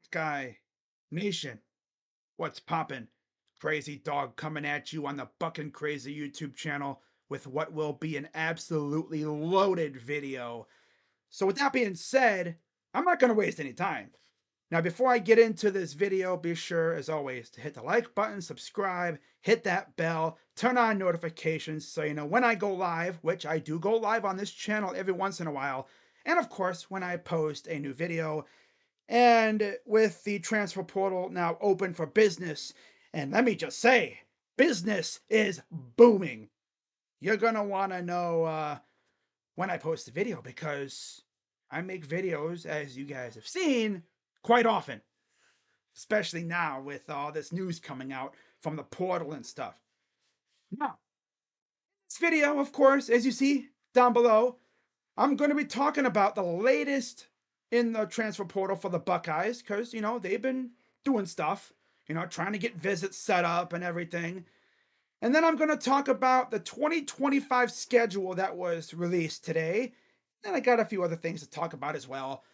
Guy Nation, what's poppin'? Crazy Dog coming at you on the Buckin' Crazy YouTube channel with what will be an absolutely loaded video. So with that being said, I'm not going to waste any time. Now, before I get into this video, be sure, as always, to hit the like button, subscribe, hit that bell, turn on notifications so you know when I go live, which I do go live on this channel every once in a while, and of course, when I post a new video. And with the transfer portal now open for business, and let me just say, business is booming. You're going to want to know when I post a video because I make videos, as you guys have seen, quite often, especially now with all this news coming out from the portal and stuff. Now, this video, of course, as you see down below, I'm going to be talking about the latest in the transfer portal for the Buckeyes because, they've been doing stuff, trying to get visits set up and everything. And then I'm going to talk about the 2025 schedule that was released today. And I got a few other things to talk about as well.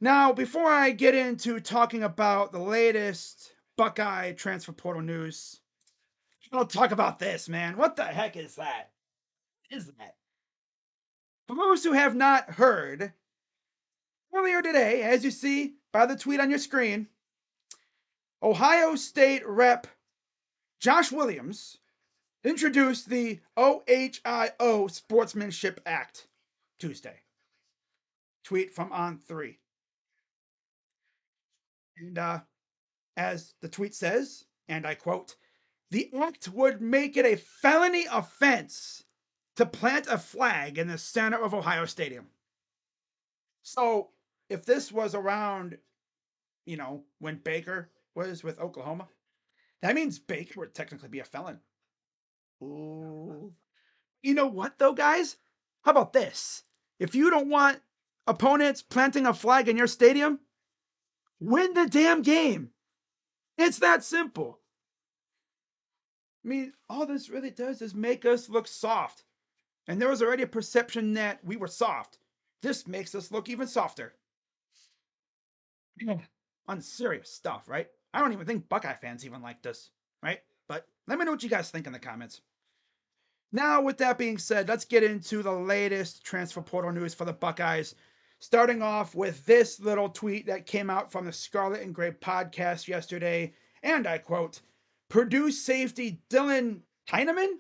Now, before I get into talking about the latest Buckeye transfer portal news, I'll talk about this, man. What the heck is that? What is that? For those who have not heard, earlier today, as you see by the tweet on your screen, Ohio State Rep. Josh Williams introduced the OHIO Sportsmanship Act Tuesday. Tweet from On3. And as the tweet says, and I quote, the act would make it a felony offense to plant a flag in the center of Ohio Stadium. So if this was around, when Baker was with Oklahoma, that means Baker would technically be a felon. Ooh. You know what, though, guys? How about this? If you don't want opponents planting a flag in your stadium, win the damn game. It's that simple. I mean, all this really does is make us look soft. And there was already a perception that we were soft. This makes us look even softer. Unserious stuff, right? I don't even think Buckeye fans even like this, right? But let me know what you guys think in the comments. Now, with that being said, let's get into the latest transfer portal news for the Buckeyes. Starting off with this little tweet that came out from the Scarlet and Gray podcast yesterday. And I quote, Purdue safety Dylan Tyneman?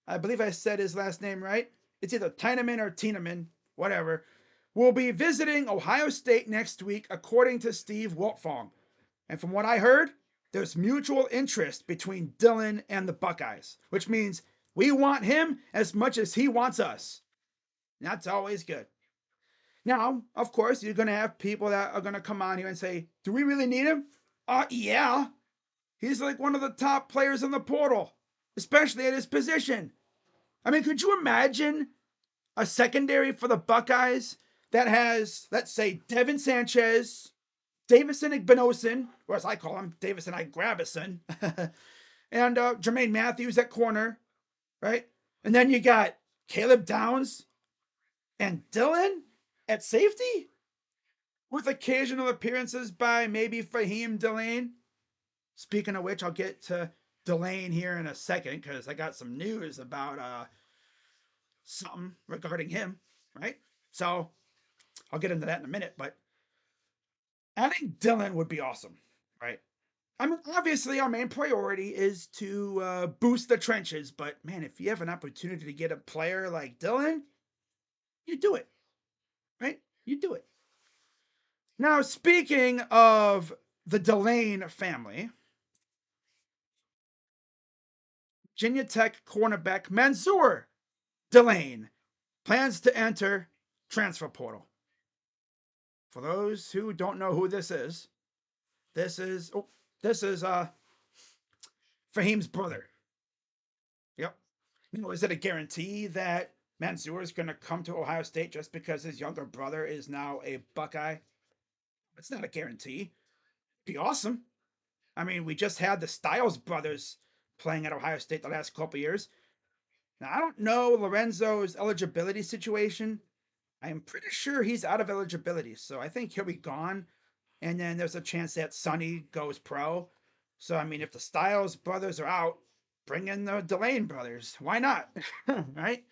I believe I said his last name right. It's either Tyneman or Tieneman, whatever. Will be visiting Ohio State next week, according to Steve Wiltfong. And from what I heard, there's mutual interest between Dylan and the Buckeyes, which means we want him as much as he wants us. That's always good. Now, of course, you're going to have people that are going to come on here and say, do we really need him? Yeah. He's like one of the top players in the portal, especially at his position. I mean, could you imagine a secondary for the Buckeyes that has, let's say, Devin Sanchez, Davison Igbinosun, or as I call him, Davison Igrabison, and Jermaine Matthews at corner, right? And then you got Caleb Downs and Dylan at safety with occasional appearances by maybe Fahim Delane. Speaking of which, I'll get to Delane here in a second because I got some news about something regarding him, right? So I'll get into that in a minute, but adding Dylan would be awesome, right? I mean, obviously, our main priority is to boost the trenches, but man, if you have an opportunity to get a player like Dylan, you do it, right? You do it. Now, speaking of the Delane family, Virginia Tech cornerback Mansour Delane plans to enter transfer portal. For those who don't know who this is Fahim's brother. Yep. Is it a guarantee that Mansour is going to come to Ohio State just because his younger brother is now a Buckeye? It's not a guarantee. It'd be awesome. I mean, we just had the Styles brothers playing at Ohio State the last couple years. Now, I don't know Lorenzo's eligibility situation. I am pretty sure he's out of eligibility, so I think he'll be gone and then there's a chance that Sonny goes pro. So I mean, if the Styles brothers are out, bring in the Delane brothers. Why not? Right?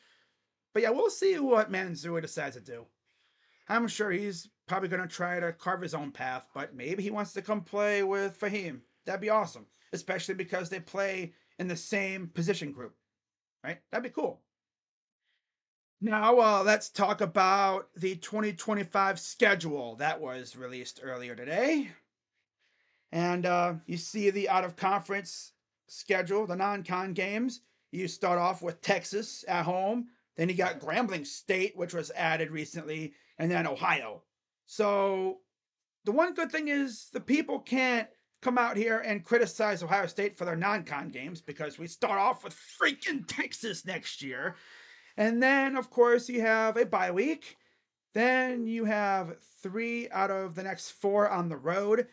But yeah, we'll see what Mansoor decides to do. I'm sure he's probably going to try to carve his own path, but maybe he wants to come play with Fahim. That'd be awesome, especially because they play in the same position group, right? That'd be cool. Now, let's talk about the 2025 schedule that was released earlier today. And you see the out of conference schedule, the non con games. You start off with Texas at home. Then you got Grambling State, which was added recently, and then Ohio. So the one good thing is the people can't come out here and criticize Ohio State for their non con games because we start off with freaking Texas next year. And then, of course, you have a bye week. Then you have 3 out of the next 4 on the road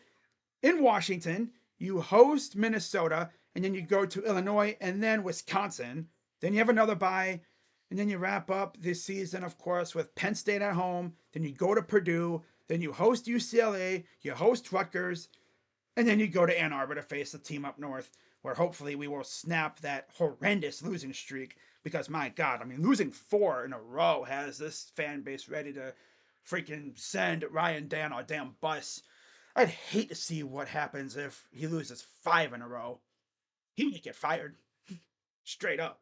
in Washington. You host Minnesota, and then you go to Illinois and then Wisconsin. Then you have another bye, and then you wrap up this season, of course, with Penn State at home. Then you go to Purdue. Then you host UCLA. You host Rutgers. And then you go to Ann Arbor to face the team up north, where hopefully we will snap that horrendous losing streak. Because, my God, I mean, losing 4 in a row has this fan base ready to freaking send Ryan Day on a damn bus. I'd hate to see what happens if he loses 5 in a row. He might get fired. Straight up.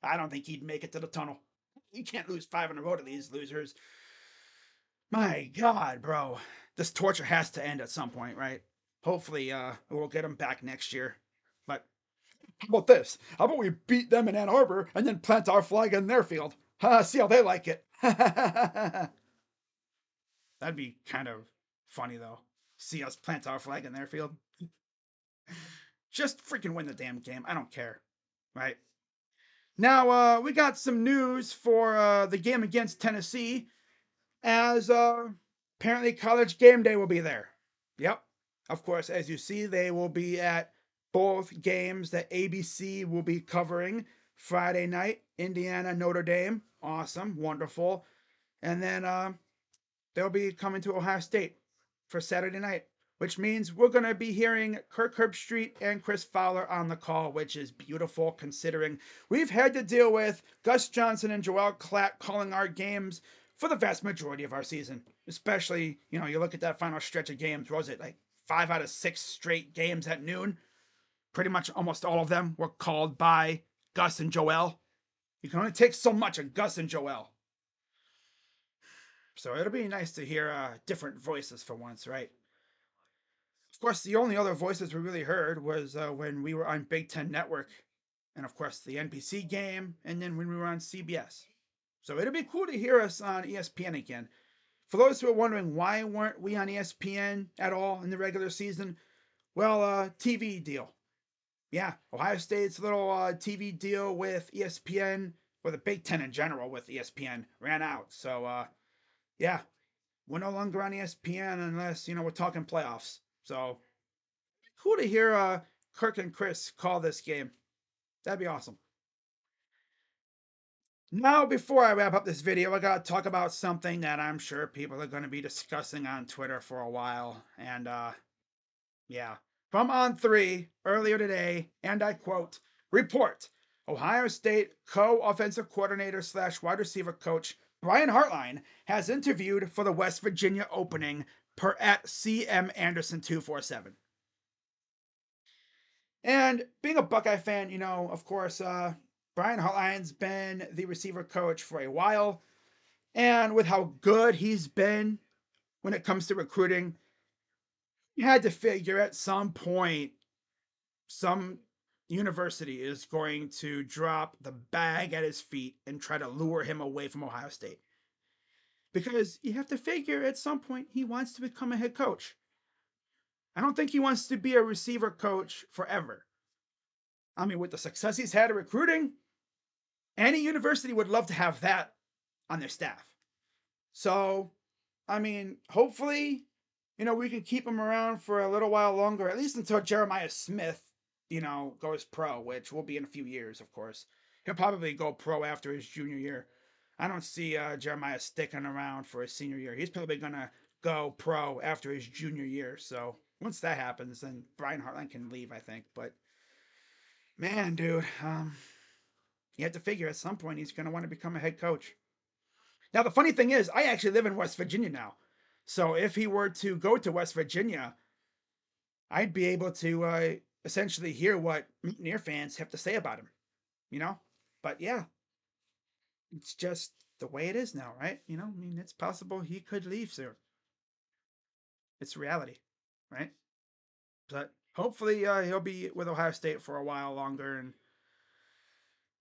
I don't think he'd make it to the tunnel. You can't lose 5 in a row to these losers. My God, bro. This torture has to end at some point, right? Hopefully, we'll get him back next year. But how about this? How about we beat them in Ann Arbor and then plant our flag in their field? See how they like it. That'd be kind of funny, though. See us plant our flag in their field. Just freaking win the damn game. I don't care. Right? Now, we got some news for the game against Tennessee, as apparently College Game Day will be there. Yep. Of course, as you see, they will be at both games that ABC will be covering. Friday night, Indiana, Notre Dame. Awesome. Wonderful. And then they'll be coming to Ohio State for Saturday night, which means we're going to be hearing Kirk Herbstreit and Chris Fowler on the call, which is beautiful considering we've had to deal with Gus Johnson and Joel Klatt calling our games for the vast majority of our season. Especially, you know, you look at that final stretch of games, what was it, like 5 out of 6 straight games at noon? Pretty much almost all of them were called by Gus and Joel. You can only take so much of Gus and Joel. So it'll be nice to hear different voices for once, right? Of course, the only other voices we really heard was when we were on Big Ten Network, and of course the NBC game, and then when we were on CBS. So it'll be cool to hear us on ESPN again. For those who are wondering why weren't we on ESPN at all in the regular season, well, TV deal. Yeah, Ohio State's little TV deal with ESPN, or the Big Ten in general with ESPN, ran out. So, yeah, we're no longer on ESPN unless, you know, we're talking playoffs. So, cool to hear Kirk and Chris call this game. That'd be awesome. Now, before I wrap up this video, I gotta talk about something that I'm sure people are gonna be discussing on Twitter for a while. And, yeah. From On3 earlier today, and I quote, report, Ohio State co-offensive coordinator / wide receiver coach Brian Hartline has interviewed for the West Virginia opening per at CM Anderson 247. And being a Buckeye fan, you know, of course, Brian Hartline's been the receiver coach for a while. And with how good he's been when it comes to recruiting, you had to figure at some point some university is going to drop the bag at his feet and try to lure him away from Ohio State. Because you have to figure at some point he wants to become a head coach. I don't think he wants to be a receiver coach forever. I mean, with the success he's had at recruiting, any university would love to have that on their staff. So, I mean, hopefully, you know, we can keep him around for a little while longer, at least until Jeremiah Smith, you know, goes pro, which will be in a few years, of course. He'll probably go pro after his junior year. I don't see Jeremiah sticking around for his senior year. He's probably going to go pro after his junior year. So once that happens, then Brian Hartline can leave, I think. But man, dude, you have to figure at some point he's going to want to become a head coach. Now, the funny thing is, I actually live in West Virginia now. So if he were to go to West Virginia, I'd be able to essentially hear what Mutineer fans have to say about him, you know? But yeah, it's just the way it is now, right? I mean, it's possible he could leave soon. It's reality, right? But hopefully he'll be with Ohio State for a while longer and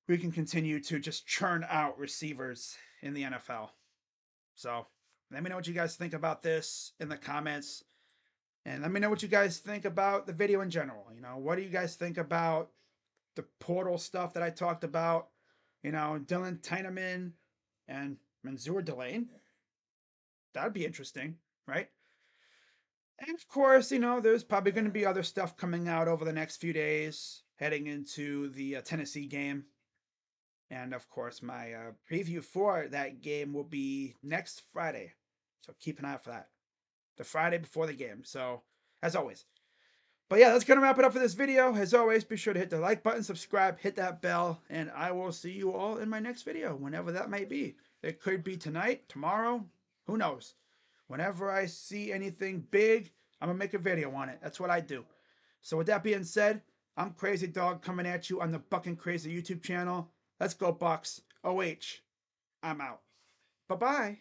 we can continue to just churn out receivers in the NFL. So let me know what you guys think about this in the comments. And let me know what you guys think about the video in general. What do you guys think about the portal stuff that I talked about? Dylan Tyneman and Mansour Delane. That'd be interesting, right? And of course, there's probably going to be other stuff coming out over the next few days, heading into the Tennessee game. And of course, my preview for that game will be next Friday. So keep an eye out for that. The Friday before the game. So, as always. But yeah, that's going to wrap it up for this video. As always, be sure to hit the like button, subscribe, hit that bell, and I will see you all in my next video, whenever that may be. It could be tonight, tomorrow, who knows. Whenever I see anything big, I'm going to make a video on it. That's what I do. So with that being said, I'm Crazy Dog coming at you on the Buckin' Crazy YouTube channel. Let's go, Bucks. OH. I'm out. Bye-bye.